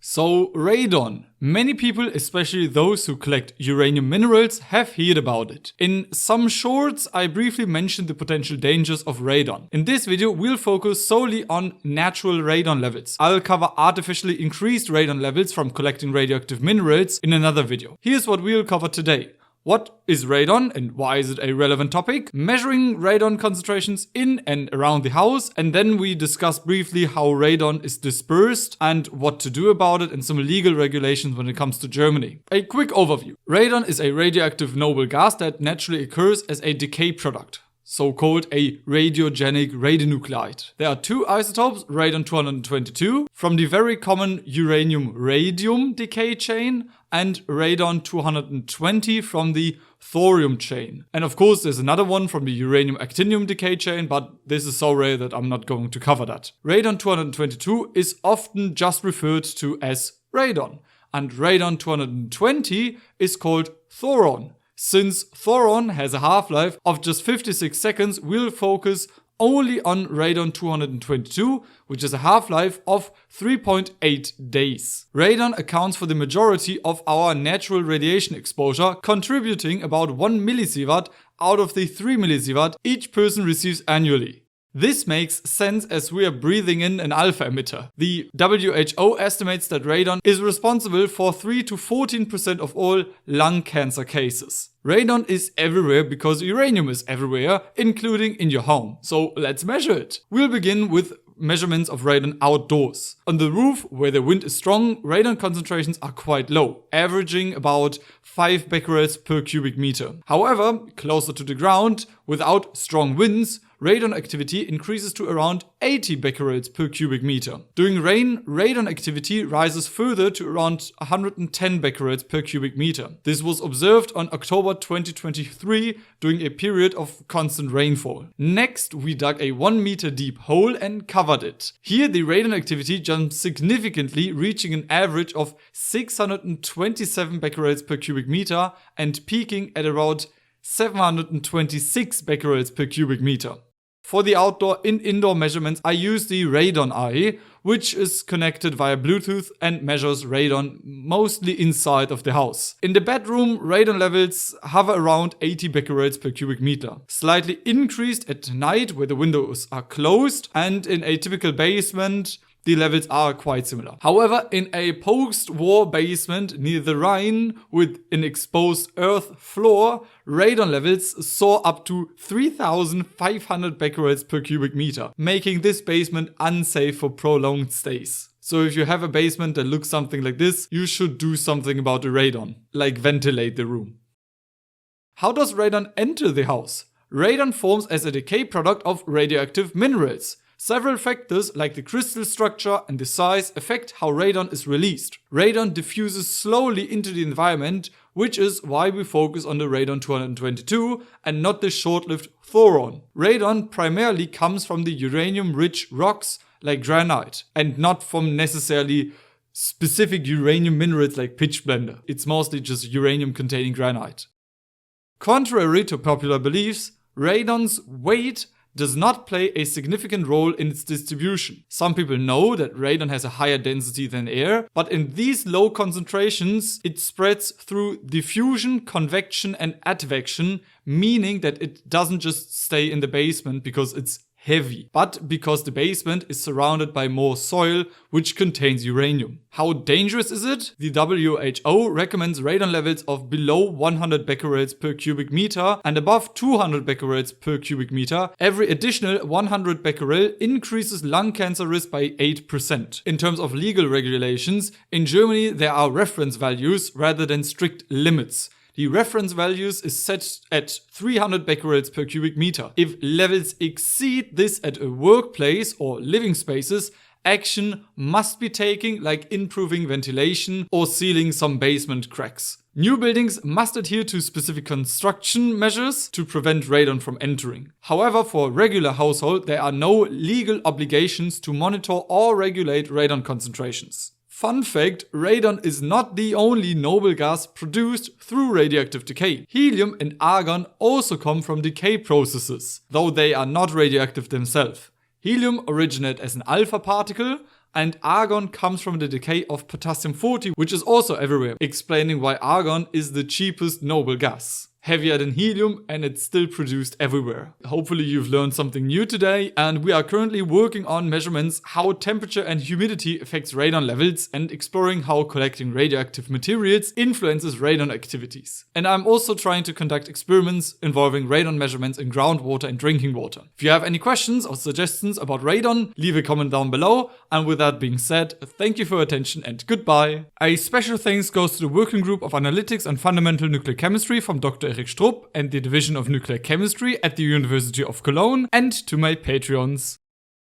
So, radon. Many people, especially those who collect uranium minerals, have heard about it. In some shorts, I briefly mentioned the potential dangers of radon. In this video, we'll focus solely on natural radon levels. I'll cover artificially increased radon levels from collecting radioactive minerals in another video. Here's what we'll cover today. What is radon and why is it a relevant topic? Measuring radon concentrations in and around the house, and then we discuss briefly how radon is dispersed and what to do about it and some legal regulations when it comes to Germany. A quick overview. Radon is a radioactive noble gas that naturally occurs as a decay product, so-called a radiogenic radionuclide. There are two isotopes, radon-222, from the very common uranium-radium decay chain, and radon-220 from the thorium chain. And of course there's another one from the uranium-actinium decay chain, but this is so rare that I'm not going to cover that. Radon-222 is often just referred to as radon, and radon-220 is called thoron. Since thoron has a half-life of just 56 seconds, we'll focus only on radon-222, which is a half-life of 3.8 days. Radon accounts for the majority of our natural radiation exposure, contributing about 1 millisievert out of the 3 millisievert each person receives annually. This makes sense as we are breathing in an alpha emitter. The WHO estimates that radon is responsible for 3 to 14% of all lung cancer cases. Radon is everywhere because uranium is everywhere, including in your home. So let's measure it. We'll begin with measurements of radon outdoors. On the roof, where the wind is strong, radon concentrations are quite low, averaging about 5 becquerels per cubic meter. However, closer to the ground, without strong winds, radon activity increases to around 80 becquerels per cubic meter. During rain, radon activity rises further to around 110 becquerels per cubic meter. This was observed on October 2023 during a period of constant rainfall. Next, we dug a 1 meter deep hole and covered it. Here the radon activity jumps significantly, reaching an average of 627 becquerels per cubic meter and peaking at around 726 becquerels per cubic meter. For the outdoor and indoor measurements, I use the Radon Eye, which is connected via Bluetooth and measures radon mostly inside of the house. In the bedroom, radon levels hover around 80 becquerels per cubic meter, slightly increased at night where the windows are closed, and in a typical basement, the levels are quite similar. However, in a post-war basement near the Rhine with an exposed earth floor, radon levels soar up to 3,500 becquerels per cubic meter, making this basement unsafe for prolonged stays. So if you have a basement that looks something like this, you should do something about the radon, like ventilate the room. How does radon enter the house? Radon forms as a decay product of radioactive minerals. Several factors like the crystal structure and the size affect how radon is released. Radon diffuses slowly into the environment, which is why we focus on the radon-222 and not the short-lived thoron. Radon primarily comes from the uranium-rich rocks like granite and not from necessarily specific uranium minerals like pitchblende. It's mostly just uranium-containing granite. Contrary to popular beliefs, radon's weight does not play a significant role in its distribution. Some people know that radon has a higher density than air, but in these low concentrations, it spreads through diffusion, convection, and advection, meaning that it doesn't just stay in the basement because it's heavy, but because the basement is surrounded by more soil which contains uranium. How dangerous is it? The WHO recommends radon levels of below 100 becquerels per cubic meter and above 200 becquerels per cubic meter. Every additional 100 becquerel increases lung cancer risk by 8%. In terms of legal regulations, in Germany there are reference values rather than strict limits. The reference values is set at 300 becquerels per cubic meter. If levels exceed this at a workplace or living spaces, action must be taken, like improving ventilation or sealing some basement cracks. New buildings must adhere to specific construction measures to prevent radon from entering. However, for a regular household, there are no legal obligations to monitor or regulate radon concentrations. Fun fact, radon is not the only noble gas produced through radioactive decay. Helium and argon also come from decay processes, though they are not radioactive themselves. Helium originates as an alpha particle, and argon comes from the decay of potassium-40, which is also everywhere, explaining why argon is the cheapest noble gas. Heavier than helium, and it's still produced everywhere. Hopefully you've learned something new today, and we are currently working on measurements how temperature and humidity affects radon levels and exploring how collecting radioactive materials influences radon activities. And I'm also trying to conduct experiments involving radon measurements in groundwater and drinking water. If you have any questions or suggestions about radon, leave a comment down below, and with that being said, thank you for your attention and goodbye. A special thanks goes to the Working Group of Analytics and Fundamental Nuclear Chemistry from Dr. Erik Strupp and the Division of Nuclear Chemistry at the University of Cologne, and to my Patreons.